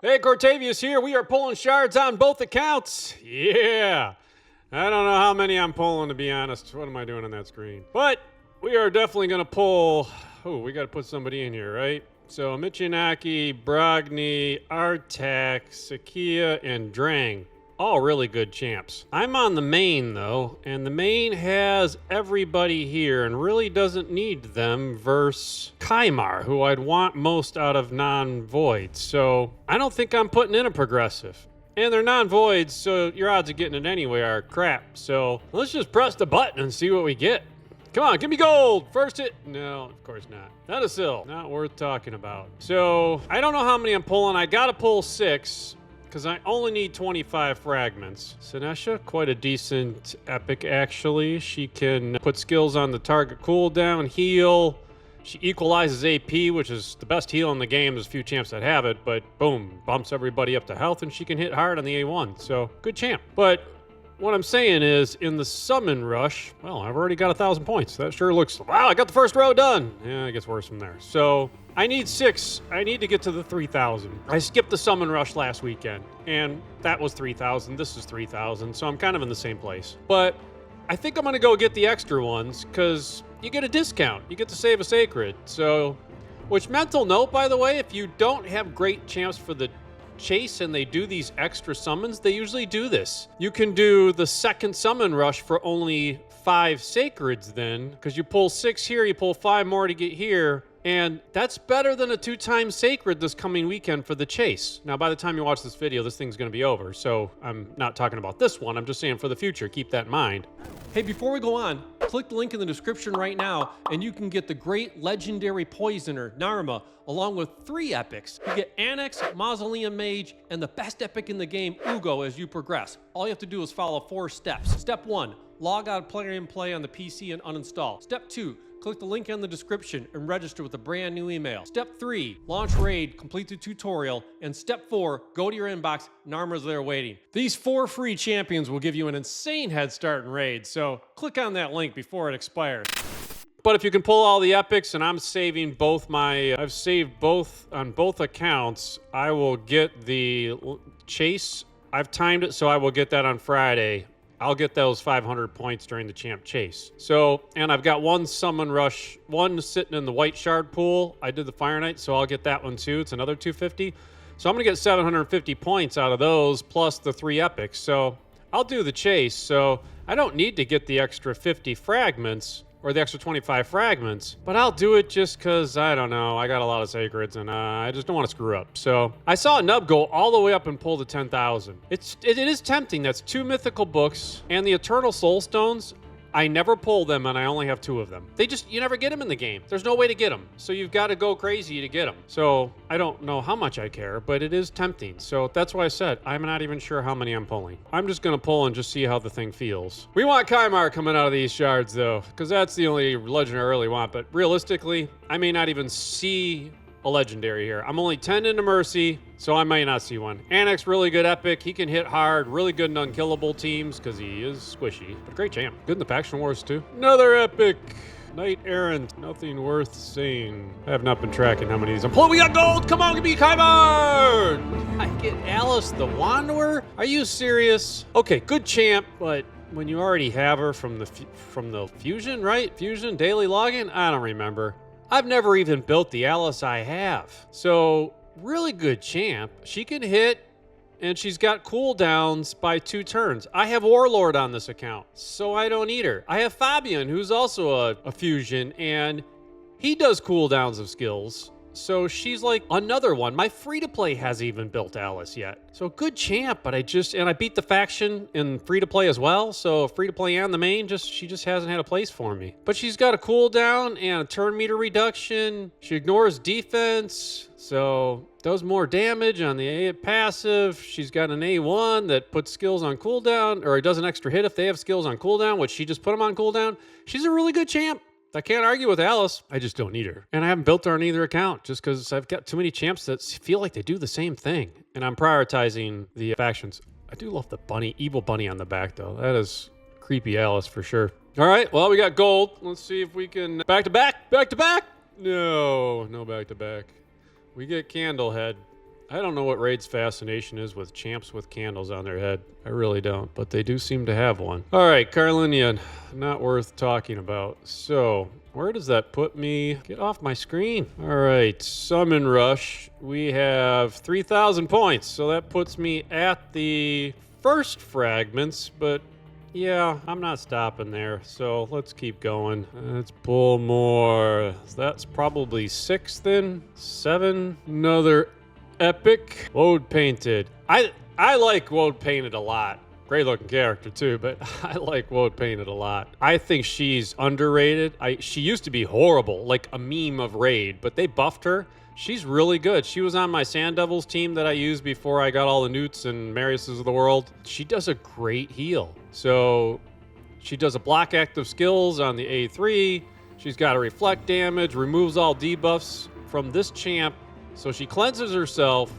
Hey, Cortavius here. We are pulling shards on both accounts. Yeah. I don't know how many I'm pulling, to be honest. What am I doing on that screen? But we are definitely going to pull... Oh, we got to put somebody in here, right? So Michinaki, Brogni, Artak, Sakia, and Drang. All really good champs. I'm on the main, though, and the main has everybody here and really doesn't need them versus Kaimar, who I'd want most out of non-voids. So I don't think I'm putting in a progressive. And they're non-voids, so your odds of getting it anyway are crap. So let's just press the button and see what we get. Come on, give me gold. First hit. No, of course not. That not worth talking about. So I don't know how many I'm pulling. I got to pull 6. Because I only need 25 fragments. Sinesha, quite a decent epic, actually. She can put skills on the target cooldown, heal. She equalizes AP, which is the best heal in the game. There's a few champs that have it, but boom, bumps everybody up to health, and she can hit hard on the A1. So, good champ. But what I'm saying is, in the summon rush, well, I've already got 1,000 points. That sure looks, wow, I got the first row done. Yeah, it gets worse from there. So, I need 6. I need to get to the 3,000. I skipped the summon rush last weekend, and that was 3,000. This is 3,000, so I'm kind of in the same place. But I think I'm going to go get the extra ones, because you get a discount. You get to save a sacred. So, which mental note, by the way, if you don't have great champs for the chase and they do these extra summons, they usually do this. You can do the second summon rush for only 5 sacreds then, because you pull 6 here, you pull 5 more to get here, and that's better than a 2-time sacred this coming weekend for the chase. Now, by the time you watch this video, this thing's going to be over, so I'm not talking about this one. I'm just saying for the future, keep that in mind. Hey, before we go on, click the link in the description right now, and you can get the great legendary poisoner, Narma, along with 3 epics. You get Anax, Mausoleum Mage, and the best epic in the game, Uugo, as you progress. All you have to do is follow 4 steps. Step 1, log out Play and Play on the PC and uninstall. Step 2, click the link in the description and register with a brand new email. Step 3, launch raid, complete the tutorial. And step 4, go to your inbox, Narma's there waiting. These 4 free champions will give you an insane head start in raid, so click on that link before it expires. But if you can pull all the epics, and I'm saving both I've saved both on both accounts, I will get the chase. I've timed it so I will get that on Friday. I'll get those 500 points during the champ chase. So, and I've got 1 summon rush, 1 sitting in the white shard pool. I did the Fire Knight, so I'll get that one too. It's another 250. So I'm gonna get 750 points out of those, plus the 3 epics. So I'll do the chase. So I don't need to get the extra 50 fragments, or the extra 25 fragments, but I'll do it just because, I don't know, I got a lot of sacreds and I just don't want to screw up. So I saw a nub go all the way up and pull to 10,000. It is tempting. That's 2 mythical books, and the Eternal Soul Stones, I never pull them, and I only have 2 of them. You never get them in the game. There's no way to get them. So you've got to go crazy to get them. So I don't know how much I care, but it is tempting. So that's why I said I'm not even sure how many I'm pulling. I'm just going to pull and just see how the thing feels. We want Kaimar coming out of these shards, though, because that's the only legendary I really want. But realistically, I may not even see a legendary here. I'm only 10 into Mercy, so I might not see one. Anax, really good epic. He can hit hard, really good in unkillable teams because he is squishy. But great champ. Good in the faction wars too. Another epic. Knight Errant, nothing worth saying. I have not been tracking how many of these I'm pulling. We got gold! Come on, give me Kaimar! I get Alice the Wanderer? Are you serious? Okay, good champ, but when you already have her from the fusion, right? Fusion, daily login? I don't remember. I've never even built the Alice I have. So, really good champ. She can hit, and she's got cooldowns by 2 turns. I have Warlord on this account, so I don't need her. I have Fabian, who's also a fusion, and he does cooldowns of skills. So she's like another one. My free-to-play hasn't even built Alice yet. So good champ, but I beat the faction in free-to-play as well. So free-to-play and the main, she just hasn't had a place for me. But she's got a cooldown and a turn meter reduction. She ignores defense, so does more damage on the A passive. She's got an A1 that puts skills on cooldown, or it does an extra hit if they have skills on cooldown, which she just put them on cooldown. She's a really good champ. I can't argue with Alice. I just don't need her. And I haven't built her on either account just because I've got too many champs that feel like they do the same thing. And I'm prioritizing the factions. I do love the bunny, evil bunny on the back, though. That is creepy Alice for sure. All right, well, we got gold. Let's see if we can... Back to back? Back to back? No back to back. We get Candlehead. I don't know what Raid's fascination is with champs with candles on their head. I really don't, but they do seem to have one. All right, Carlinian, not worth talking about. So, where does that put me? Get off my screen. All right, Summon Rush. We have 3,000 points, so that puts me at the first fragments, but yeah, I'm not stopping there, so let's keep going. Let's pull more. That's probably 6 then. 7. Another epic. Woad Painted. I like Woad Painted a lot. Great looking character too, but I like Woad Painted a lot. I think she's underrated. She used to be horrible, like a meme of Raid, but they buffed her. She's really good. She was on my Sand Devils team that I used before I got all the Newts and Mariuses of the world. She does a great heal. So she does a block active skills on the A3. She's got a reflect damage, removes all debuffs from this champ. So she cleanses herself,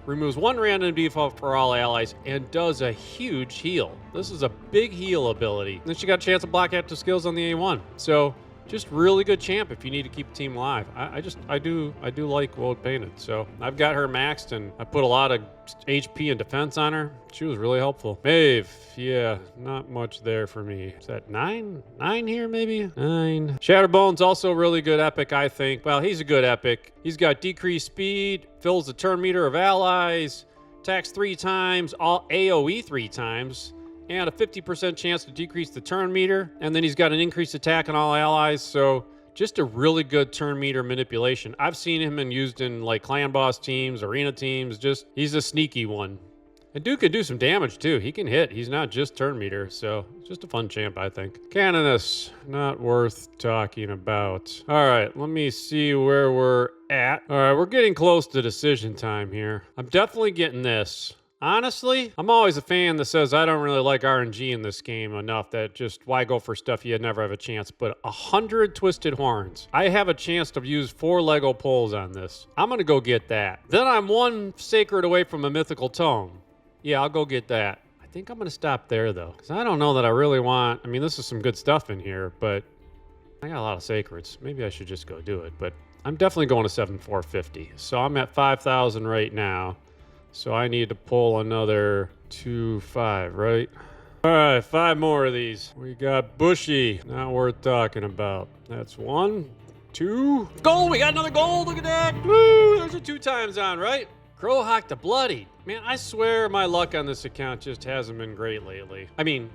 removes 1 random debuff for all allies, and does a huge heal. This is a big heal ability. And then she got a chance to block active skills on the A1. So just really good champ if you need to keep the team alive. I do like Woad Painted. So I've got her maxed, and I put a lot of HP and defense on her. She was really helpful. Maeve, yeah, not much there for me. Is that 9? 9 here, maybe? 9. Shatterbone's also really good epic, I think. Well, he's a good epic. He's got decreased speed, fills the turn meter of allies, attacks 3 times, all AoE 3 times, and a 50% chance to decrease the turn meter. And then he's got an increased attack on all allies. So just a really good turn meter manipulation. I've seen him used in like clan boss teams, arena teams. He's a sneaky one. And dude can do some damage too. He can hit. He's not just turn meter. So just a fun champ, I think. Canonus, not worth talking about. All right, let me see where we're at. All right, we're getting close to decision time here. I'm definitely getting this. Honestly, I'm always a fan that says I don't really like RNG in this game enough that just why go for stuff you never have a chance. But 100 Twisted Horns. I have a chance to use 4 Lego poles on this. I'm going to go get that. Then I'm 1 Sacred away from a Mythical Tome. Yeah, I'll go get that. I think I'm going to stop there, though. Because I don't know that I really want... I mean, this is some good stuff in here, but I got a lot of Sacreds. Maybe I should just go do it. But I'm definitely going to 7,450. So I'm at 5,000 right now. So I need to pull another 2-5, right? All right, 5 more of these. We got Bushy, not worth talking about. That's 1, 2. Gold, we got another gold, look at that. Woo, there's a 2 times on, right? Crowhawk the Bloody. Man, I swear my luck on this account just hasn't been great lately. I mean,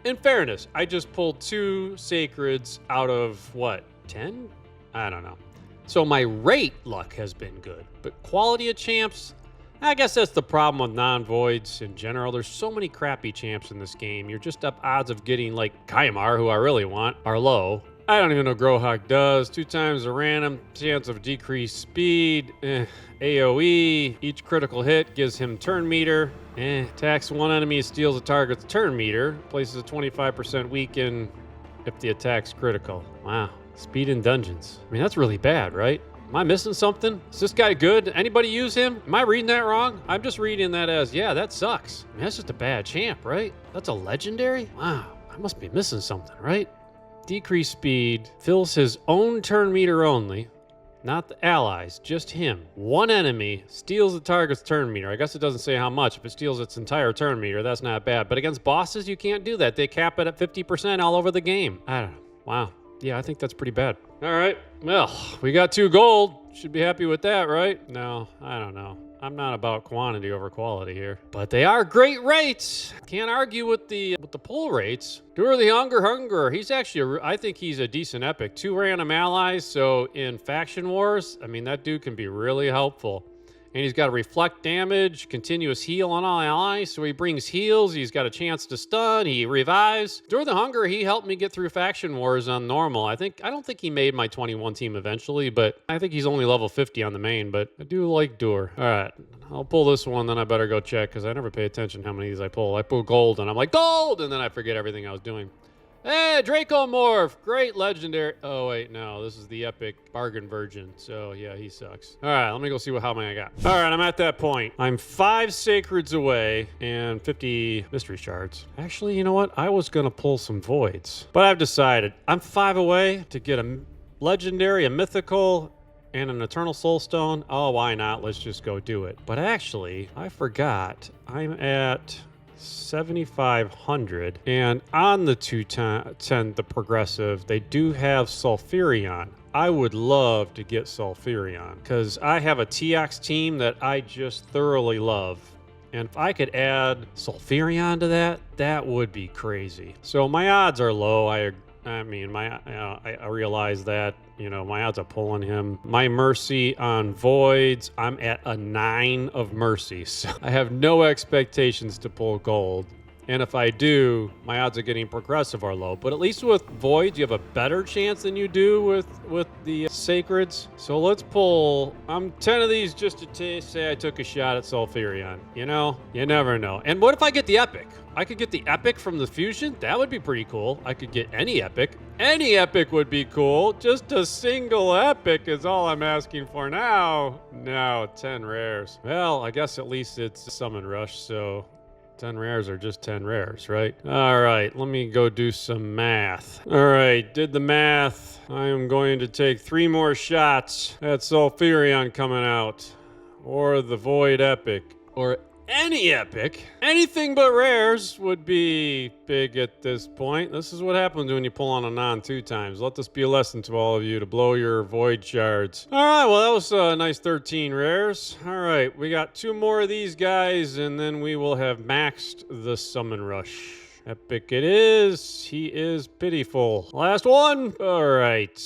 in fairness, I just pulled 2 Sacreds out of, what, 10? I don't know. So my rate luck has been good, but quality of champs, I guess that's the problem with non-voids in general. There's so many crappy champs in this game. You're just up odds of getting like Kymar, who I really want, are low. I don't even know Crowhawk does. 2 times a random chance of decreased speed. AoE. Each critical hit gives him turn meter. Attacks 1 enemy, steals a target's turn meter. Places a 25% weaken if the attack's critical. Wow. Speed in dungeons. I mean, that's really bad, right? Am I missing something? Is this guy good? Anybody use him? Am I reading that wrong? I'm just reading that as, yeah, that sucks. I mean, that's just a bad champ, right? That's a legendary? Wow, I must be missing something, right? Decreased speed, fills his own turn meter only, not the allies, just him. 1 enemy, steals the target's turn meter. I guess it doesn't say how much. If it steals its entire turn meter, that's not bad. But against bosses, you can't do that. They cap it at 50% all over the game. I don't know. Wow. Yeah, I think that's pretty bad. All right. Well, we got 2 gold. Should be happy with that, right? No, I don't know. I'm not about quantity over quality here. But they are great rates. Can't argue with the pull rates. Doer the Hunger. He's actually, I think he's a decent epic. 2 random allies, so in faction wars, I mean, that dude can be really helpful. And he's got a reflect damage, continuous heal on all allies. So he brings heals. He's got a chance to stun. He revives. During the Hunger, he helped me get through faction wars on normal. I don't think he made my 21 team eventually, but I think he's only level 50 on the main. But I do like Dur. All right, I'll pull this one, then I better go check because I never pay attention how many of these I pull. I pull gold, and I'm like, gold! And then I forget everything I was doing. Hey, Draco Morph, great legendary. Oh, wait, no, this is the epic bargain virgin. So, yeah, he sucks. All right, let me go see how many I got. All right, I'm at that point. I'm 5 Sacreds away and 50 mystery shards. Actually, you know what? I was going to pull some voids, but I've decided I'm 5 away to get a legendary, a mythical, and an Eternal Soulstone. Oh, why not? Let's just go do it. But actually, I forgot. I'm at 7,500, and on the 210, the progressive, they do have Sulfurion. I would love to get Sulfurion because I have a TX team that I just thoroughly love. And if I could add Sulfurion to that, that would be crazy. So my odds are low. I realize that, my odds of pulling him. My mercy on voids, I'm at a 9 of mercy. So I have no expectations to pull gold. And if I do, my odds of getting progressive are low. But at least with voids, you have a better chance than you do with the sacreds. So let's pull. I'm 10 of these just to say I took a shot at Sulfurion. You never know. And what if I get the epic? I could get the epic from the fusion. That would be pretty cool. I could get any epic. Any epic would be cool. Just a single epic is all I'm asking for now. No, 10 rares. Well, I guess at least it's summon rush, so 10 rares are just 10 rares, right? All right, let me go do some math. All right, did the math. I am going to take 3 more shots at Sulfurion coming out, or the Void Epic, or any epic. Anything but rares would be big at this point. This is what happens when you pull on a non 2 times. Let this be a lesson to all of you to blow your void shards. All right, well, that was a nice 13 rares. All right, we got 2 more of these guys, and then we will have maxed the summon rush. Epic it is. He is pitiful. Last one. All right.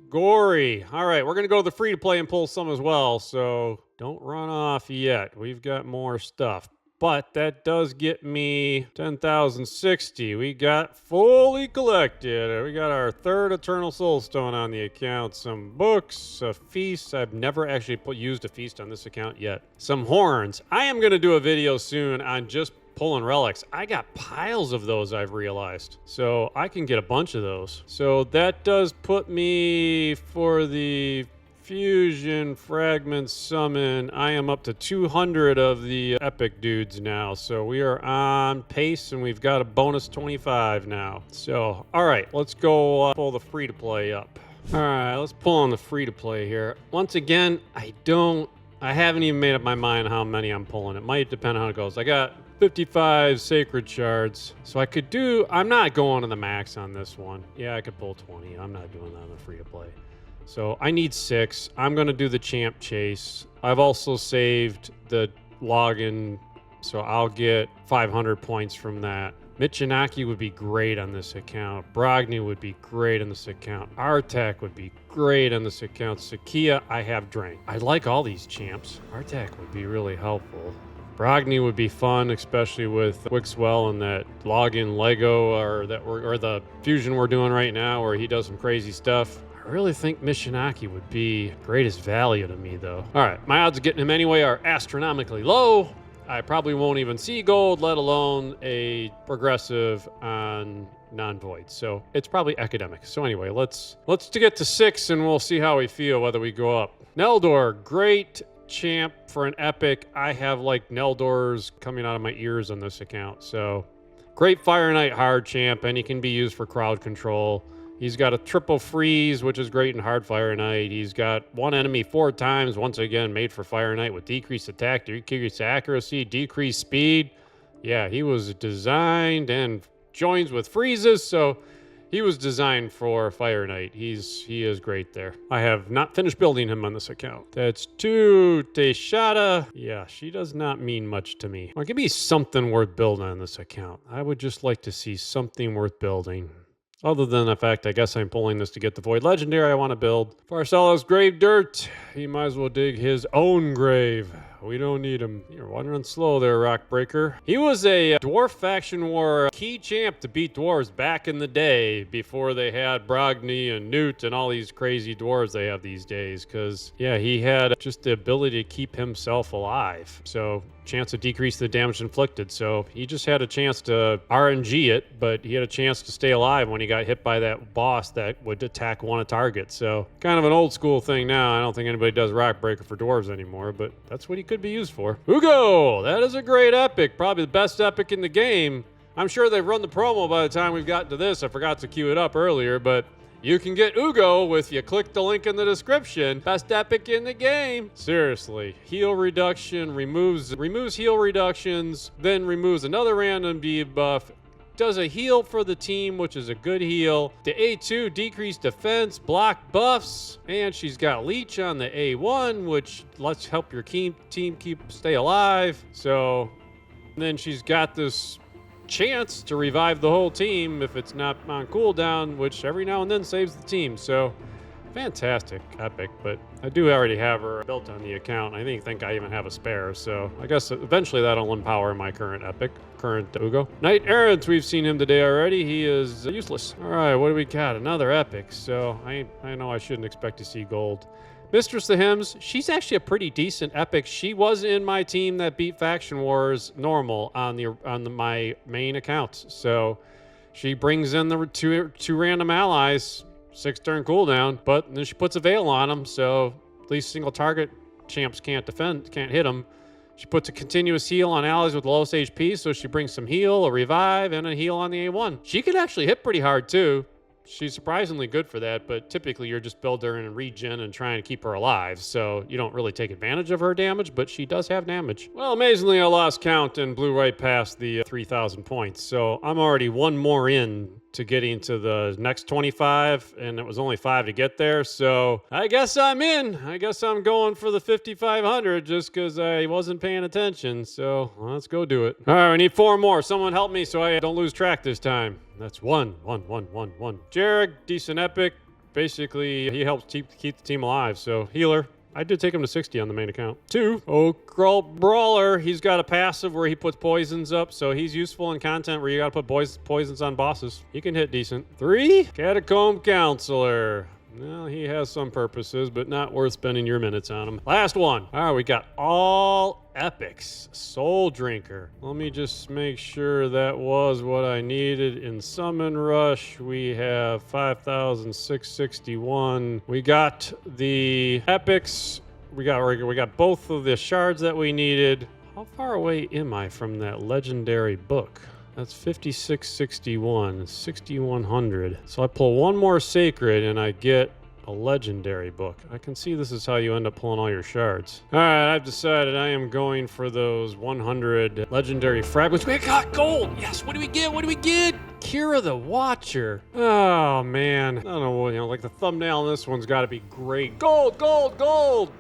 Gory. All right, we're going to go to the free-to-play and pull some as well, so don't run off yet. We've got more stuff. But that does get me 10,060. We got fully collected. We got our 3rd Eternal Soulstone on the account. Some books, a feast. I've never actually used a feast on this account yet. Some horns. I am going to do a video soon on just pulling relics. I got piles of those, I've realized. So I can get a bunch of those. So that does put me for the fusion fragment summon. I am up to 200 of the epic dudes now. So we are on pace and we've got a bonus 25 now. So, all right, let's go pull the free to play up. All right, let's pull on the free to play here. Once again, I haven't even made up my mind how many I'm pulling. It might depend on how it goes. I got 55 Sacred Shards. So I'm not going to the max on this one. Yeah, I could pull 20. I'm not doing that on the free to play. So I need 6. I'm going to do the champ chase. I've also saved the login, so I'll get 500 points from that. Michinaki would be great on this account. Brogni would be great on this account. Artak would be great on this account. Sakia, I have drank. I like all these champs. Artak would be really helpful. Brogni would be fun, especially with Wixwell and that login Lego or the fusion we're doing right now where he does some crazy stuff. I really think Michinaki would be greatest value to me, though. All right, my odds of getting him anyway are astronomically low. I probably won't even see gold, let alone a progressive on non-void. So it's probably academic. So anyway, let's get to 6 and we'll see how we feel, whether we go up. Neldor, great champ for an epic. I have like Neldors coming out of my ears on this account. So great Fire Knight hard champ, and he can be used for crowd control. He's got a triple freeze, which is great in hard Fire Knight. He's got one enemy 4 times, once again made for Fire Knight with decreased attack, decreased accuracy, decreased speed. Yeah, he was designed and joins with freezes, so he was designed for Fire Knight. He is great there. I have not finished building him on this account. That's 2 Teshada. Yeah, she does not mean much to me. Well, give me something worth building on this account. I would just like to see something worth building. Other than the fact, I guess I'm pulling this to get the Void Legendary I want to build. Farcello's Grave Dirt. He might as well dig his own grave. We don't need him. You're wandering slow there, Rockbreaker. He was a Dwarf Faction War key champ to beat dwarves back in the day before they had Brogni and Newt and all these crazy dwarves they have these days. Because, yeah, he had just the ability to keep himself alive. So, chance to decrease the damage inflicted. So, he just had a chance to RNG it, but he had a chance to stay alive when he got hit by that boss that would attack one target. So, kind of an old school thing now. I don't think anybody does Rockbreaker for dwarves anymore, but that's what he could be used for. Uugo! That is a great epic. Probably the best epic in the game. I'm sure they've run the promo by the time we've gotten to this. I forgot to queue it up earlier, but You can get Uugo if you click the link in the description. Best epic in the game. Seriously. Heal reduction, removes heal reductions, then removes another random debuff. Does a heal for the team, which is a good heal. The A2, decreased defense, block buffs, and she's got leech on the A1, which lets help your team stay alive. So, and then she's got this chance to revive the whole team if it's not on cooldown, which every now and then saves the team. So, fantastic epic, but I do already have her built on the account. I think I even have a spare, so I guess eventually that'll empower my current Uugo. Knight Errant, we've seen him today already. He is useless. All right, what do we got? Another epic, so I know I shouldn't expect to see gold. Mistress of Hymns, she's actually a pretty decent epic. She was in my team that beat Faction Wars normal on my main account, so she brings in the two random allies. 6-turn cooldown, but then she puts a veil on them, so at least single target champs can't hit them. She puts a continuous heal on allies with lowest HP, so she brings some heal, a revive, and a heal on the A1. She can actually hit pretty hard too. She's surprisingly good for that, but typically you're just building her in regen and trying to keep her alive, so you don't really take advantage of her damage, but she does have damage. Well, amazingly, I lost count and blew right past the 3,000 points, so I'm already one more in to getting to the next 25, and it was only 5 to get there, so I guess I'm in. I guess I'm going for the 5,500 just because I wasn't paying attention, so let's go do it. All right, I need 4 more. Someone help me so I don't lose track this time. That's 1. Jarek, decent epic. Basically, he helps keep the team alive, so healer. I did take him to 60 on the main account. 2, Occult Brawler. He's got a passive where he puts poisons up, so he's useful in content where you gotta put poisons on bosses. He can hit decent. 3, Catacomb Counselor. Well, he has some purposes, but not worth spending your minutes on him. Last one. All right, we got all epics. Soul Drinker. Let me just make sure that was what I needed. In Summon Rush, we have 5,661. We got the epics. We got both of the shards that we needed. How far away am I from that legendary book? That's 5661, 6100. So I pull one more sacred and I get a legendary book. I can see this is how you end up pulling all your shards. All right, I've decided I am going for those 100 legendary fragments. We got gold. Yes, what do we get? What do we get? Kira the Watcher. Oh man, I don't know, like the thumbnail on this one's got to be great. Gold, gold, gold.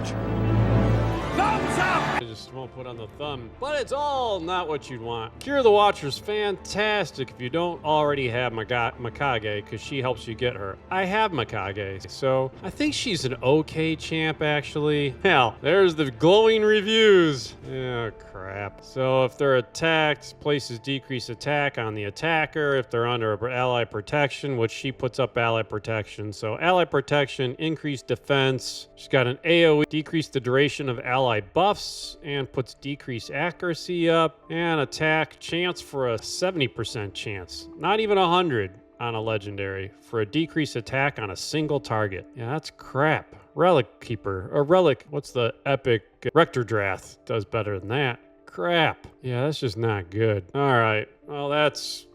Thumbs up! I just won't put on the thumb, but it's all not what you'd want. Kira the Watcher's fantastic if you don't already have Mikage, because she helps you get her. I have Mikage, so I think she's an okay champ, actually. Hell, there's the glowing reviews. Oh, crap. So if they're attacked, places decrease attack on the attacker. If they're under ally protection, which she puts up ally protection. So ally protection, increased defense. She's got an AoE, decrease the duration of ally buffs, and puts decreased accuracy up, and attack chance for a 70% chance, not even 100 on a legendary, for a decreased attack on a single target. Yeah, that's crap. Relic Keeper, or Relic, what's the epic? Rector Drath does better than that. Crap. Yeah, that's just not good. All right, well, it's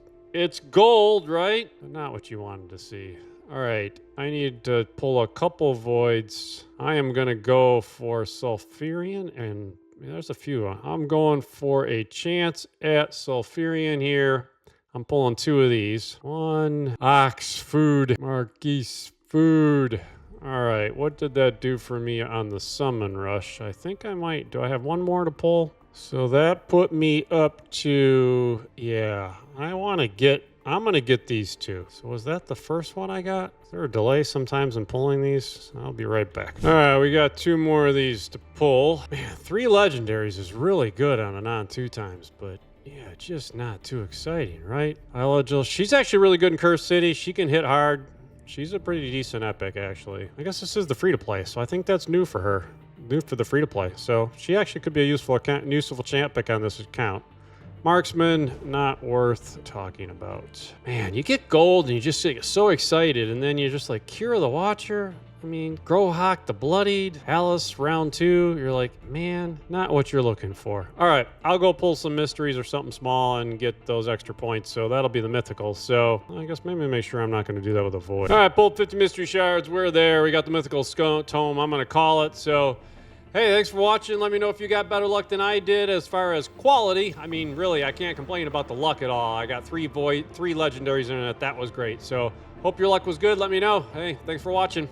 gold, right? But not what you wanted to see. All right, I need to pull a couple voids. I am going to go for Sulfurion, and there's a few. I'm going for a chance at Sulfurion here. I'm pulling 2 of these. 1, Ox Food, Marquise Food. All right, what did that do for me on the Summon Rush? I think I might. Do I have one more to pull? So that put me up to, yeah, I'm going to get these 2. So was that the first one I got? Is there a delay sometimes in pulling these? I'll be right back. All right, we got 2 more of these to pull. Man, 3 legendaries is really good on a non-2 times, but yeah, just not too exciting, right? Elagil, she's actually really good in Cursed City. She can hit hard. She's a pretty decent epic, actually. I guess this is the free-to-play, so I think that's new for her. New for the free-to-play. So she actually could be a useful champ pick on this account. Marksman, not worth talking about. Man, you get gold and you just get so excited, and then you're just like, Kira the Watcher? I mean, Grohawk the Bloodied, Alice round 2. You're like, man, not what you're looking for. All right, I'll go pull some mysteries or something small and get those extra points. So that'll be the mythical. So I guess maybe make sure I'm not going to do that with a void. All right, pulled 50 mystery shards. We're there. We got the mythical tome. I'm going to call it. So hey, thanks for watching. Let me know if you got better luck than I did as far as quality. I mean, really, I can't complain about the luck at all. I got 3 legendaries in it. That was great. So hope your luck was good. Let me know. Hey, thanks for watching.